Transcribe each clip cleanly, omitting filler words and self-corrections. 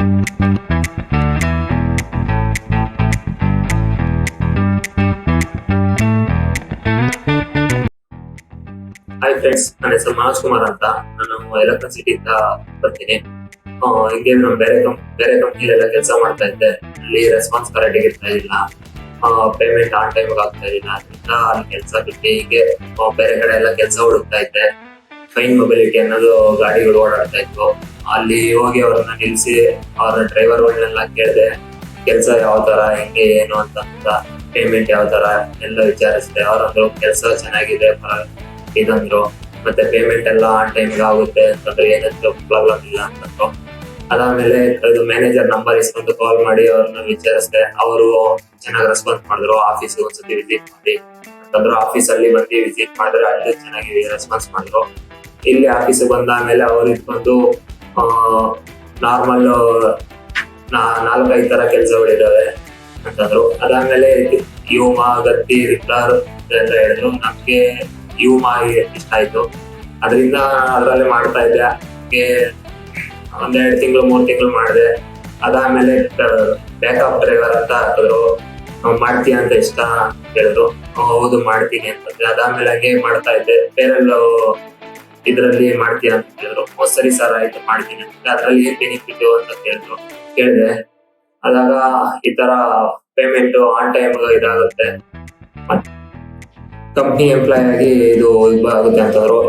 Hi friends, ನನ್ನ ಹೆಸರು ಮನೋಜ್ ಕುಮಾರ್ ಅಂತ. ನಾನು ಎಲೆಕ್ಟ್ರಿಸಿಟಿ ಇಂದ ಬರ್ತೀನಿ. ಹಿಂಗೆ ನಾನು ಬೇರೆ ಕಂಪ್ನಿಲೆಲ್ಲ ಕೆಲಸ ಮಾಡ್ತಾ ಇದ್ದೆ. ಅಲ್ಲಿ ರೆಸ್ಪಾನ್ಸ್ ಕರೆಕ್ಟ್ ಇರ್ತಾ ಇಲ್ಲ, ಪೇಮೆಂಟ್ ಆನ್ ಟೈಮ್ ಆಗ್ತಾ ಇಲ್ಲ. ಅದರಿಂದ ಅಲ್ಲಿ ಕೆಲಸ ಬಿಟ್ಟು ಹೀಗೆ ಬೇರೆ ಕಡೆ ಎಲ್ಲ ಕೆಲಸ ಹುಡುಕ್ತಾ ಇದ್ದೆ. ಫೈನ್ ಮೊಬಿಲಿಟಿ ಅನ್ನೋದು ಗಾಡಿಗಳು ಓಡಾಡ್ತಾ ಇತ್ತು. ಅಲ್ಲಿ ಹೋಗಿ ಅವ್ರನ್ನ ನಿಲ್ಸಿ ಅವ್ರ ಡ್ರೈವರ್ಗಳನ್ನೆಲ್ಲ ಕೇಳಿದೆ, ಕೆಲಸ ಯಾವ ತರ, ಹೆಂಗೆ, ಏನು ಅಂತ, ಪೇಮೆಂಟ್ ಯಾವ ತರ ಎಲ್ಲ ವಿಚಾರಿಸಿದೆ. ಅವ್ರಂದ್ರು ಕೆಲಸ ಚೆನ್ನಾಗಿದೆ ಇದಂದ್ರು, ಮತ್ತೆ ಪೇಮೆಂಟ್ ಎಲ್ಲ ಆನ್ ಟೈಮ್ ಆಗುತ್ತೆ ಅಂತಂದ್ರೆ ಏನಂತ ಪ್ರಾಬ್ಲಮ್ ಇಲ್ಲ ಅಂತಂದ್ರು. ಅದಾದ್ಮೇಲೆ ಇದು ಮ್ಯಾನೇಜರ್ ನಂಬರ್ ಇಸ್ಕೊಂಡು ಕಾಲ್ ಮಾಡಿ ಅವ್ರನ್ನ ವಿಚಾರಿಸಿದೆ. ಅವರು ಚೆನ್ನಾಗಿ ರೆಸ್ಪಾನ್ಸ್ ಮಾಡಿದ್ರು. ಆಫೀಸ್ ಒಂದ್ಸತಿ ವಿಸಿಟ್ ಮಾಡಿ ಅಂತಂದ್ರು. ಆಫೀಸ್ ಅಲ್ಲಿ ಬಂದು ವಿಸಿಟ್ ಮಾಡಿದ್ರೆ ಅಲ್ಲಿ ಚೆನ್ನಾಗಿ ರೆಸ್ಪಾನ್ಸ್ ಮಾಡಿದ್ರು. ಇಲ್ಲಿ ಆಫೀಸ್ ಬಂದಾದ್ಮೇಲೆ ಅವ್ರು ಇಟ್ಕೊಂಡು ನಾರ್ಮಲ್ 4-5 ತರ ಕೆಲಸಗಳಿದಾವೆ ಅಂತಂದ್ರು. ಅದಾದ್ಮೇಲೆ ಯೂಮಾ, ಗತ್ತಿ, ರಿಪ್ಲರ್ ಅಂತ ಹೇಳಿದ್ರು. ನಮ್ಗೆ ಯೂಮಾ ಇಷ್ಟ ಆಯ್ತು. ಅದರಿಂದ ಅದರಲ್ಲೇ ಮಾಡ್ತಾ ಇದ್ದೆ. 1-2 ತಿಂಗಳು 3 ತಿಂಗಳು ಮಾಡಿದೆ. ಅದಾದ್ಮೇಲೆ ಬ್ಯಾಕಪ್ ಡ್ರೈವರ್ ಅಂತ ಹಾಕಿದ್ರು. ಮಾಡ್ತೀಯ ಅಂತ ಇಷ್ಟ ಹೇಳಿದ್ರು. ಹೌದು ಮಾಡ್ತೀನಿ ಅಂತಂದ್ರೆ. ಅದಾದ್ಮೇಲೆ ಹಂಗೆ ಮಾಡ್ತಾ ಇದ್ದೆ. ಬೇರೆಲ್ಲ ಇದ್ರಲ್ಲಿ ಮಾಡ್ತೀಯ ಅಂತ ಹೇಳಿದ್ರು. ಸರಿ ಸರ್ ಆಯ್ತು ಮಾಡ್ತೀನಿ ಅಂತ. ಅದ್ರಲ್ಲಿ ಏನ್ ಬೆನಿಫಿಟ್ ಅಂತ ಕೇಳಿದೆ. ಅದಾಗ ಈ ತರ ಪೇಮೆಂಟ್ ಆನ್ ಟೈಮ್ ಇದಾಗುತ್ತೆ, ಕಂಪ್ನಿ ಎಂಪ್ಲಾಯ್ ಆಗಿ ಇದು ಆಗುತ್ತೆ ಅಂತಂದ್ರು.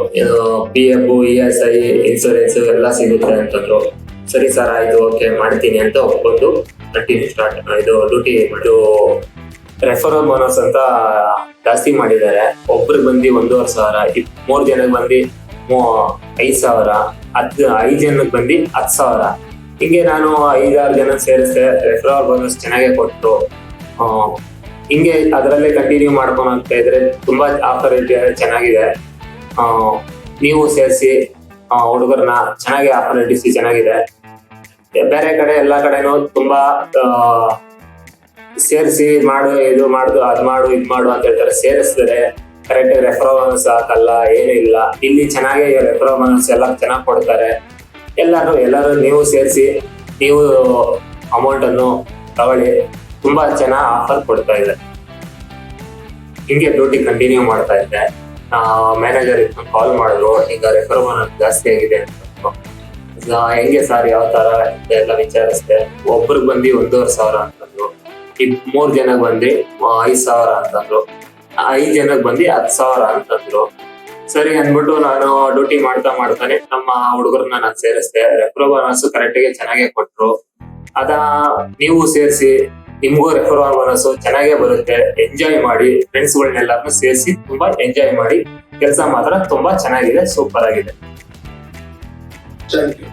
PF, ESI, ಇನ್ಸೂರೆನ್ಸ್ ಎಲ್ಲ ಸಿಗುತ್ತೆ ಅಂತಂದ್ರು. ಸರಿ ಸರ್ ಆಯ್ತು, ಓಕೆ ಮಾಡ್ತೀನಿ ಅಂತ ಒಪ್ಕೊಂಡು ಕಂಟಿನ್ಯೂ ಸ್ಟಾರ್ಟ್ ಇದು ಡ್ಯೂಟಿ. ರೆಫರಲ್ ಬೋನಸ್ ಅಂತ ಜಾಸ್ತಿ ಮಾಡಿದ್ದಾರೆ. ಒಬ್ರಿಗೆ ಬಂದು 1,500, 3 ಜನಕ್ಕೆ ಬಂದು 5,000, 5 ಜನಕ್ಕೆ ಬಂದು 10,000. ಹಿಂಗೆ ನಾನು 5-6 ಜನ ಸೇರಿಸಿದೆ. ರೆಫರಲ್ ಬೋನಸ್ ಚೆನ್ನಾಗೇ ಕೊಟ್ಟು ಹಿಂಗೆ ಅದರಲ್ಲೇ ಕಂಟಿನ್ಯೂ ಮಾಡ್ಕೊಂಡು ಹೋಗ್ತಾ ಇದ್ರೆ ತುಂಬಾ ಆಫರ್ ಚೆನ್ನಾಗಿದೆ. ನೀವು ಸೇರಿಸಿ ಹುಡುಗರನ್ನ ಚೆನ್ನಾಗಿ ಆಫರ್ ಇಟ್ಟಿಸಿ. ಚೆನ್ನಾಗಿದೆ. ಬೇರೆ ಕಡೆ ಎಲ್ಲಾ ಕಡೆನೂ ತುಂಬಾ ಸೇರಿಸಿ ಇದು ಮಾಡು ಅದ್ ಮಾಡು ಇದ್ ಮಾಡು ಅಂತ ಹೇಳ್ತಾರೆ. ಸೇರಿಸಿದ್ರೆ ಕರೆಕ್ಟ್ ರೆಫರಲ್ ಬೋನಸ್ ಹಾಕಲ್ಲ, ಏನು ಇಲ್ಲ. ಇಲ್ಲಿ ಚೆನ್ನಾಗಿ ರೆಫರಲ್ ಬೋನಸ್ ಎಲ್ಲ ಚೆನ್ನಾಗಿ ಕೊಡ್ತಾರೆ. ಎಲ್ಲರೂ ನೀವು ಸೇರಿಸಿ, ನೀವು ಅಮೌಂಟ್ ಅನ್ನು ತಗೊಳ್ಳಿ. ತುಂಬಾ ಚೆನ್ನಾಗಿ ಆಫರ್ ಕೊಡ್ತಾ ಇದೆ. ಹಿಂಗೆ ಡ್ಯೂಟಿ ಕಂಟಿನ್ಯೂ ಮಾಡ್ತಾ ಇದ್ದೆ. ಮ್ಯಾನೇಜರ್ ಕಾಲ್ ಮಾಡಿದ್ರು, ಈಗ ರೆಫರಲ್ ಬೋನಸ್ ಜಾಸ್ತಿ ಆಗಿದೆ ಅಂತ. ಹೆಂಗೆ ಸರ್, ಯಾವ ತರ ಎಲ್ಲ ವಿಚಾರಿಸಿದೆ. ಒಬ್ರಿಗೆ ಬಂದು 1,500 ಅಂತಂದ್ರು. 3 ಜನಕ್ಕೆ ಬಂದು 5,000 ಅಂತಂದ್ರು. 5 ಜನಕ್ಕೆ ಬಂದು 10,000 ಅಂತಂದ್ರು. ಸರಿ ಅಂದ್ಬಿಟ್ಟು ನಾನು ಡ್ಯೂಟಿ ಮಾಡ್ತಾನೆ ನಮ್ಮ ಹುಡುಗರನ್ನ ನಾನು ಸೇರಿಸಿದೆ. ರೆಫರಲ್ ಬೋನಸ್ ಕರೆಕ್ಟ್ಗೆ ಚೆನ್ನಾಗೇ ಕೊಟ್ರು. ನೀವು ಸೇರಿಸಿ, ನಿಮ್ಗೂ ರೆಫರಲ್ ಬೋನಸ್ ಚೆನ್ನಾಗೇ ಬರುತ್ತೆ. ಎಂಜಾಯ್ ಮಾಡಿ, ಫ್ರೆಂಡ್ಸ್ಗಳನ್ನೆಲ್ಲರನ್ನು ಸೇರಿಸಿ ತುಂಬಾ ಎಂಜಾಯ್ ಮಾಡಿ. ಕೆಲಸ ಮಾತ್ರ ತುಂಬಾ ಚೆನ್ನಾಗಿದೆ, ಸೂಪರ್ ಆಗಿದೆ. Thank you.